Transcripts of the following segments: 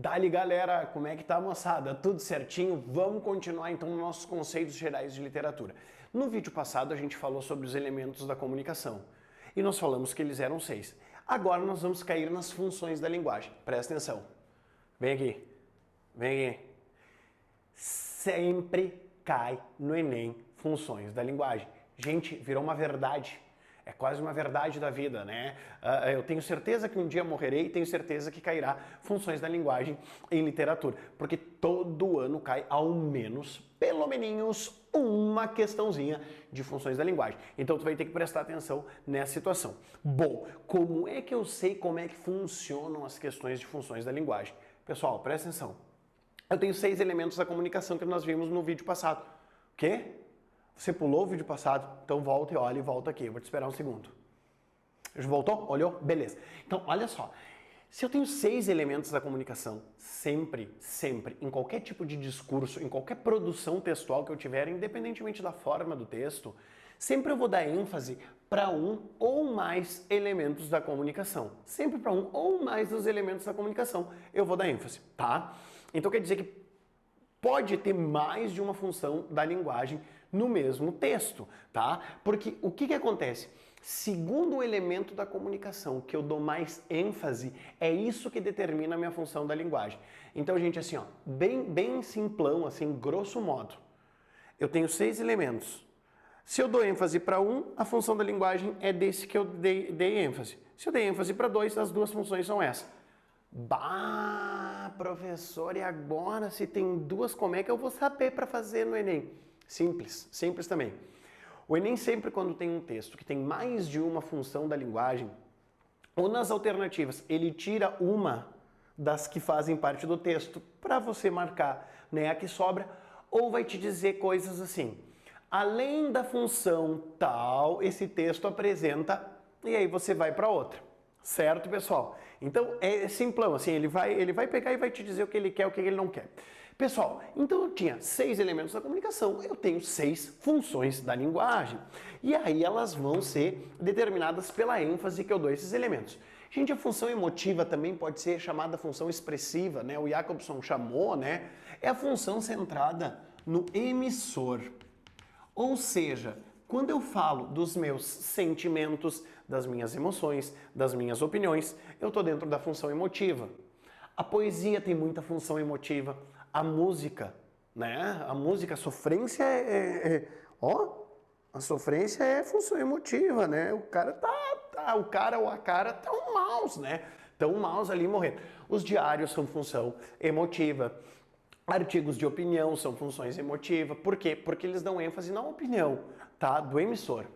Dali galera, como é que tá moçada? Tudo certinho? Vamos continuar então nos nossos conceitos gerais de literatura. No vídeo passado a gente falou sobre os elementos da comunicação e nós falamos que eles eram 6. Agora nós vamos cair nas funções da linguagem. Presta atenção. Vem aqui. Vem aqui. Sempre cai no Enem funções da linguagem. Gente, virou uma verdade. É quase uma verdade da vida, né? Eu tenho certeza que um dia morrerei e tenho certeza que cairá funções da linguagem em literatura. Porque todo ano cai ao menos, pelo menos, uma questãozinha de funções da linguagem. Então tu vai ter que prestar atenção nessa situação. Bom, como é que eu sei como é que funcionam as questões de funções da linguagem? Pessoal, presta atenção. Eu tenho 6 elementos da comunicação que nós vimos no vídeo passado. O quê? Você pulou o vídeo passado? Então volta e olha e volta aqui. Eu vou te esperar um segundo. Já voltou? Olhou? Beleza. Então, olha só. Se eu tenho 6 elementos da comunicação, sempre, em qualquer tipo de discurso, em qualquer produção textual que eu tiver, independentemente da forma do texto, sempre eu vou dar ênfase para um ou mais elementos da comunicação. Sempre para um ou mais dos elementos da comunicação eu vou dar ênfase, tá? Então quer dizer que pode ter mais de uma função da linguagem no mesmo texto, tá? Porque o que acontece? Segundo o elemento da comunicação que eu dou mais ênfase, é isso que determina a minha função da linguagem. Então, gente, assim, ó, bem simplão, assim, grosso modo, eu tenho 6 elementos. Se eu dou ênfase para um, a função da linguagem é desse que eu dei ênfase. Se eu dei ênfase para 2, as duas funções são essas. Bah, professor, e agora se tem 2, como é que eu vou saber para fazer no Enem? Simples também. O Enem sempre quando tem um texto que tem mais de uma função da linguagem, ou nas alternativas, ele tira uma das que fazem parte do texto para você marcar, né, a que sobra, ou vai te dizer coisas assim: além da função tal, esse texto apresenta, e aí você vai para outra. Certo, pessoal? Então é simplão, assim, ele vai pegar e vai te dizer o que ele quer, o que ele não quer. Pessoal, então eu tinha 6 elementos da comunicação, eu tenho 6 funções da linguagem. E aí elas vão ser determinadas pela ênfase que eu dou a esses elementos. Gente, a função emotiva também pode ser chamada função expressiva, né? O Jacobson chamou, né? É a função centrada no emissor. Ou seja, quando eu falo dos meus sentimentos, das minhas emoções, das minhas opiniões, eu estou dentro da função emotiva. A poesia tem muita função emotiva. A música, né? A música, a sofrência a sofrência é função emotiva, né? O cara o cara ou a cara tão maus, né? Tão maus ali morrendo. Os diários são função emotiva. Artigos de opinião são funções emotivas. Por quê? Porque eles dão ênfase na opinião, tá? Do emissor.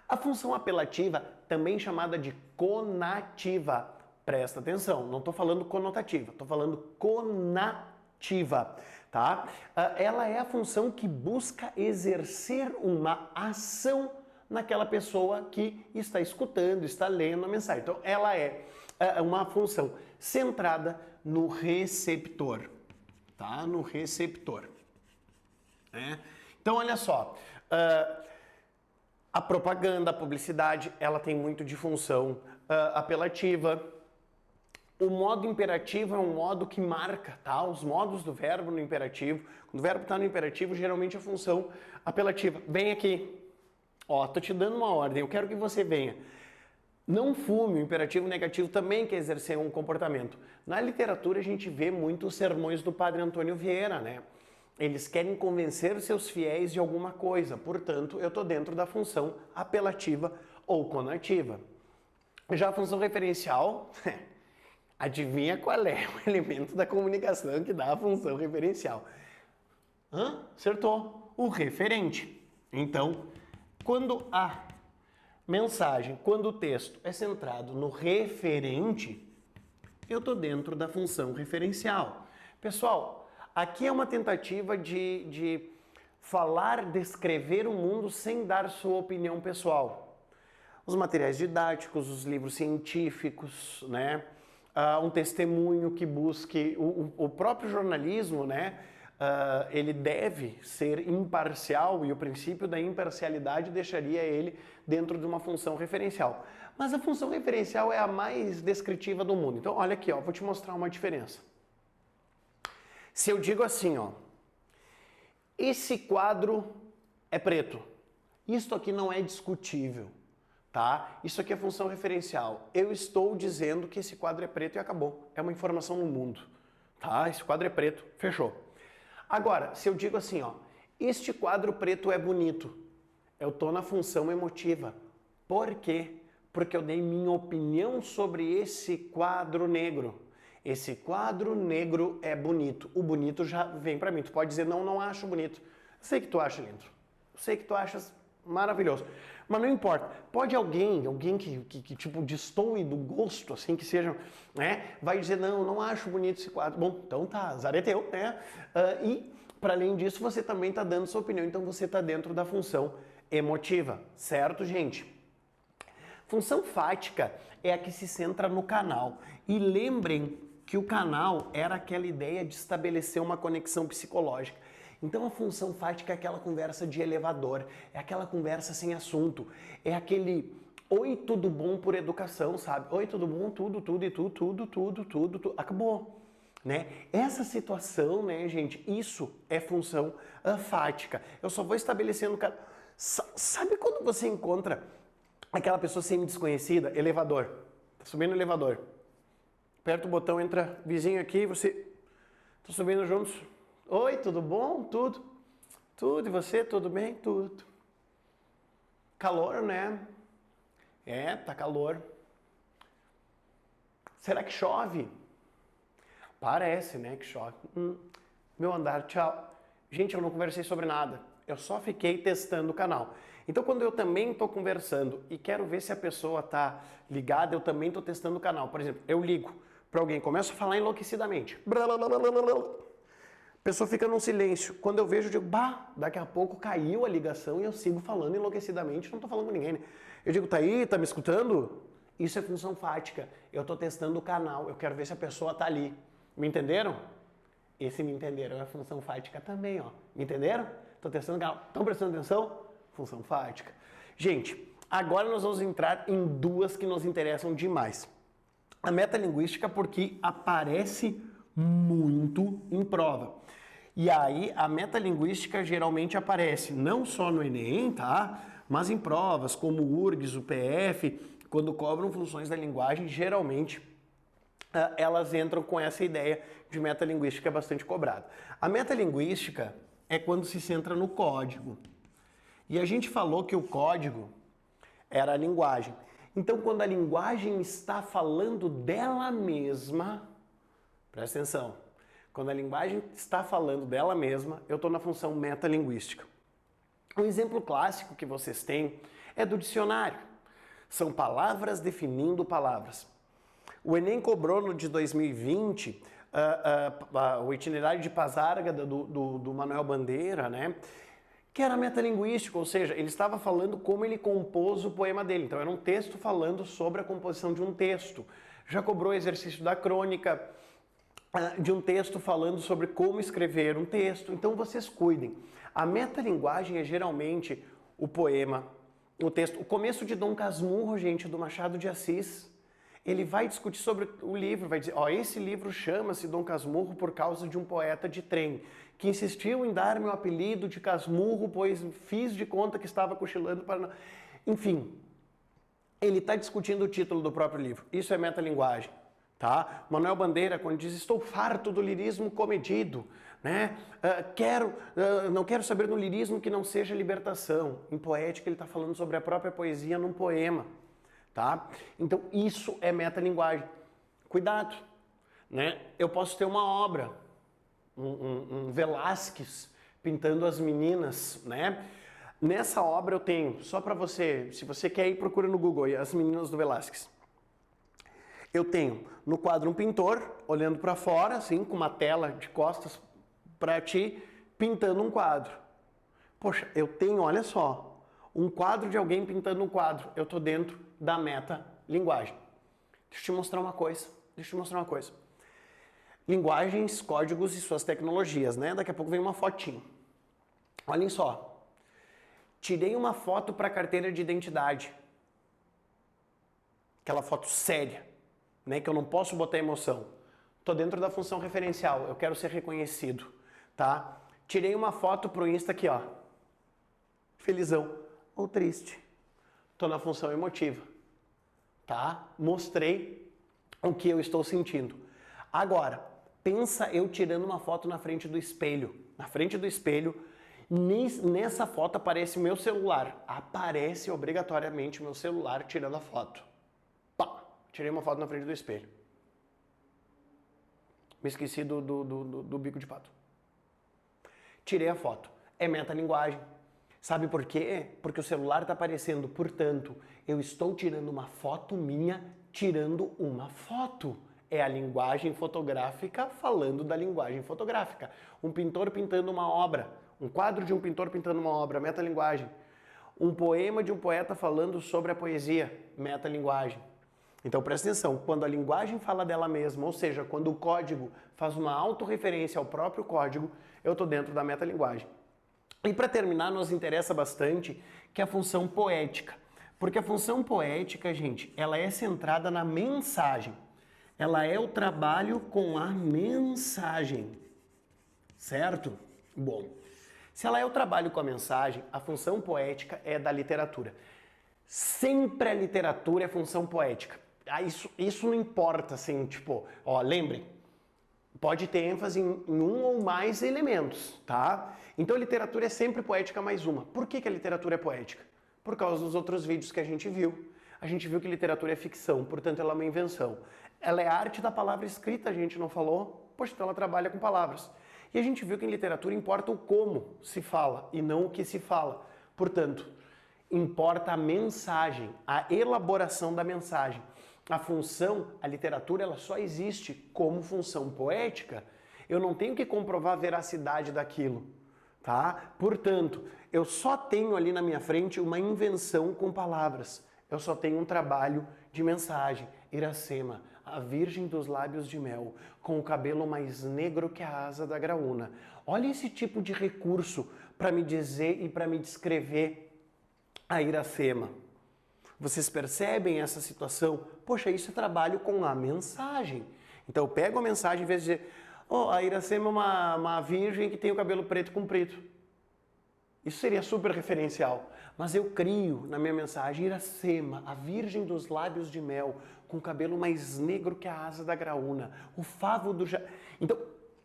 A função apelativa, também chamada de conativa. Presta atenção, não estou falando conotativa, estou falando conativa, tá? Ela é a função que busca exercer uma ação naquela pessoa que está escutando, está lendo a mensagem. Então, ela é uma função centrada no receptor. Tá? No receptor. Né? Então, olha só, a propaganda, a publicidade, ela tem muito de função apelativa. O modo imperativo é um modo que marca, tá? Os modos do verbo no imperativo. Quando o verbo está no imperativo, geralmente a função apelativa. Vem aqui. Ó, tô te dando uma ordem, eu quero que você venha. Não fume, o imperativo negativo também quer exercer um comportamento. Na literatura a gente vê muito os sermões do Padre Antônio Vieira, né? Eles querem convencer seus fiéis de alguma coisa, portanto eu estou dentro da função apelativa ou conativa. Já a função referencial, adivinha qual é o elemento da comunicação que dá a função referencial? Acertou, o referente. Então, quando a mensagem, quando o texto é centrado no referente, eu estou dentro da função referencial. Pessoal, aqui é uma tentativa de falar, descrever o mundo sem dar sua opinião pessoal. Os materiais didáticos, os livros científicos, né? Um testemunho que busque o próprio jornalismo, né? Ele deve ser imparcial e o princípio da imparcialidade deixaria ele dentro de uma função referencial. Mas a função referencial é a mais descritiva do mundo. Então, olha aqui, ó, vou te mostrar uma diferença. Se eu digo assim, ó, esse quadro é preto, isto aqui não é discutível, tá? Isso aqui é função referencial. Eu estou dizendo que esse quadro é preto e acabou. É uma informação no mundo, tá? Esse quadro é preto, fechou. Agora, se eu digo assim, ó, este quadro preto é bonito, eu tô na função emotiva. Por quê? Porque eu dei minha opinião sobre esse quadro negro. Esse quadro negro é bonito. O bonito já vem pra mim. Tu pode dizer, não, não acho bonito. Eu sei que tu acha lindo. Eu sei que tu achas maravilhoso. Mas não importa. Pode alguém que tipo destoe do gosto, assim, que seja, né? Vai dizer, não, não acho bonito esse quadro. Bom, então tá, azar é teu, né? E, para além disso, você também tá dando sua opinião. Então você tá dentro da função emotiva. Certo, gente? Função fática é a que se centra no canal. E lembrem que o canal era aquela ideia de estabelecer uma conexão psicológica. Então a função fática é aquela conversa de elevador, é aquela conversa sem assunto, é aquele oi, tudo bom por educação, sabe? Oi, tudo bom, tudo, e tudo, acabou. Né? Essa situação, né, gente, isso é função fática. Eu só vou estabelecendo... Sabe quando você encontra aquela pessoa semi-desconhecida? Elevador. Tá subindo o elevador. Aperta o botão, entra vizinho aqui, você... Tá subindo juntos. Oi, tudo bom? Tudo. Tudo, e você? Tudo bem? Tudo. Calor, né? É, tá calor. Será que chove? Parece, né, que chove. Meu andar, tchau. Gente, eu não conversei sobre nada. Eu só fiquei testando o canal. Então, quando eu também estou conversando e quero ver se a pessoa está ligada, eu também estou testando o canal. Por exemplo, eu ligo para alguém, começo a falar enlouquecidamente. A pessoa fica num silêncio. Quando eu vejo, eu digo, bah, daqui a pouco caiu a ligação e eu sigo falando enlouquecidamente, não estou falando com ninguém, né? Eu digo, tá aí, tá me escutando? Isso é função fática. Eu estou testando o canal, eu quero ver se a pessoa está ali. Me entenderam? Esse me entenderam é a função fática também, ó. Me entenderam? Estou testando o canal. Estão prestando atenção? Função fática. Gente, agora nós vamos entrar em duas que nos interessam demais. A metalinguística, porque aparece muito em prova. E aí, a metalinguística geralmente aparece não só no Enem, tá? Mas em provas como o URGS, o PF, quando cobram funções da linguagem, geralmente elas entram com essa ideia de metalinguística bastante cobrada. A metalinguística é quando se centra no código. E a gente falou que o código era a linguagem. Então, quando a linguagem está falando dela mesma, presta atenção, quando a linguagem está falando dela mesma, eu estou na função metalinguística. Um exemplo clássico que vocês têm é do dicionário. São palavras definindo palavras. O Enem cobrou no de 2020 o itinerário de Pasárgada do Manuel Bandeira, né? Que era metalinguístico, ou seja, ele estava falando como ele compôs o poema dele. Então era um texto falando sobre a composição de um texto. Já cobrou o exercício da crônica, de um texto falando sobre como escrever um texto. Então vocês cuidem. A metalinguagem é geralmente o poema, o texto. O começo de Dom Casmurro, gente, do Machado de Assis, ele vai discutir sobre o livro, vai dizer, ó, esse livro chama-se Dom Casmurro por causa de um poeta de trem, que insistiu em dar meu apelido de Casmurro, pois fiz de conta que estava cochilando para... Enfim, ele está discutindo o título do próprio livro. Isso é metalinguagem, tá? Manuel Bandeira, quando diz, estou farto do lirismo comedido, né? Não quero saber do lirismo que não seja libertação. Em poética, ele está falando sobre a própria poesia num poema. Tá? Então, isso é metalinguagem. Cuidado, né? Eu posso ter uma obra, um Velázquez pintando as meninas, né? Nessa obra eu tenho, só para você, se você quer ir, procura no Google, as meninas do Velázquez. Eu tenho no quadro um pintor olhando para fora, assim, com uma tela de costas para ti, pintando um quadro. Poxa, eu tenho, olha só, um quadro de alguém pintando um quadro. Eu estou dentro da metalinguagem. Deixa eu te mostrar uma coisa. Linguagens, códigos e suas tecnologias, né? Daqui a pouco vem uma fotinho. Olhem só. Tirei uma foto para carteira de identidade. Aquela foto séria, né? Que eu não posso botar emoção. Tô dentro da função referencial, eu quero ser reconhecido, tá? Tirei uma foto pro Insta aqui, ó. Felizão ou triste. Tô na função emotiva, tá? Mostrei o que eu estou sentindo. Agora, pensa eu tirando uma foto na frente do espelho. Na frente do espelho, nessa foto aparece o meu celular. Aparece obrigatoriamente o meu celular tirando a foto. Pá! Tirei uma foto na frente do espelho. Me esqueci do bico de pato. Tirei a foto. É metalinguagem. Sabe por quê? Porque o celular está aparecendo. Portanto, eu estou tirando uma foto minha, tirando uma foto. É a linguagem fotográfica falando da linguagem fotográfica. Um pintor pintando uma obra. Um quadro de um pintor pintando uma obra. Metalinguagem. Um poema de um poeta falando sobre a poesia. Metalinguagem. Então presta atenção, quando a linguagem fala dela mesma, ou seja, quando o código faz uma autorreferência ao próprio código, eu estou dentro da metalinguagem. E para terminar, nos interessa bastante que a função poética. Porque a função poética, gente, ela é centrada na mensagem. Ela é o trabalho com a mensagem. Certo? Bom, se ela é o trabalho com a mensagem, a função poética é da literatura. Sempre a literatura é função poética. Isso não importa, assim, tipo, ó, lembrem, pode ter ênfase em um ou mais elementos, tá? Então a literatura é sempre poética mais uma. Por que a literatura é poética? Por causa dos outros vídeos que a gente viu. A gente viu que literatura é ficção, portanto ela é uma invenção. Ela é arte da palavra escrita, a gente não falou? Poxa, então ela trabalha com palavras. E a gente viu que em literatura importa o como se fala e não o que se fala. Portanto, importa a mensagem, a elaboração da mensagem. A função, a literatura, ela só existe como função poética. Eu não tenho que comprovar a veracidade daquilo, tá? Portanto, eu só tenho ali na minha frente uma invenção com palavras. Eu só tenho um trabalho de mensagem. Iracema, a virgem dos lábios de mel, com o cabelo mais negro que a asa da graúna. Olha esse tipo de recurso para me dizer e para me descrever a Iracema. Vocês percebem essa situação? Poxa, isso é trabalho com a mensagem. Então eu pego a mensagem em vez de dizer, oh, a Iracema é uma virgem que tem o cabelo preto comprido. Isso seria super referencial. Mas eu crio na minha mensagem, Iracema, a virgem dos lábios de mel, com o cabelo mais negro que a asa da graúna, o favo do... Então,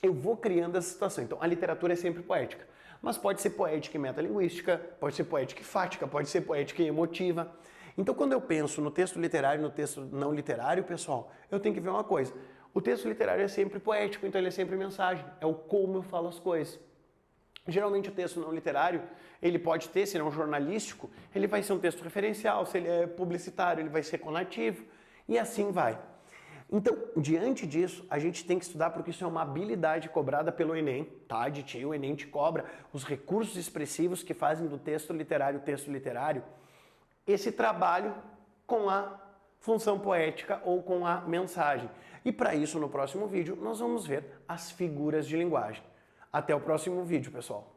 eu vou criando essa situação. Então, a literatura é sempre poética. Mas pode ser poética e metalinguística, pode ser poética e fática, pode ser poética e emotiva. Então, quando eu penso no texto literário e no texto não literário, pessoal, eu tenho que ver uma coisa. O texto literário é sempre poético, então ele é sempre mensagem. É o como eu falo as coisas. Geralmente o texto não literário, ele pode ter, se não jornalístico, ele vai ser um texto referencial, se ele é publicitário, ele vai ser conativo, e assim vai. Então, diante disso, a gente tem que estudar porque isso é uma habilidade cobrada pelo Enem, tá? De ti, o Enem te cobra os recursos expressivos que fazem do texto literário, esse trabalho com a função poética ou com a mensagem. E para isso, no próximo vídeo, nós vamos ver as figuras de linguagem. Até o próximo vídeo, pessoal.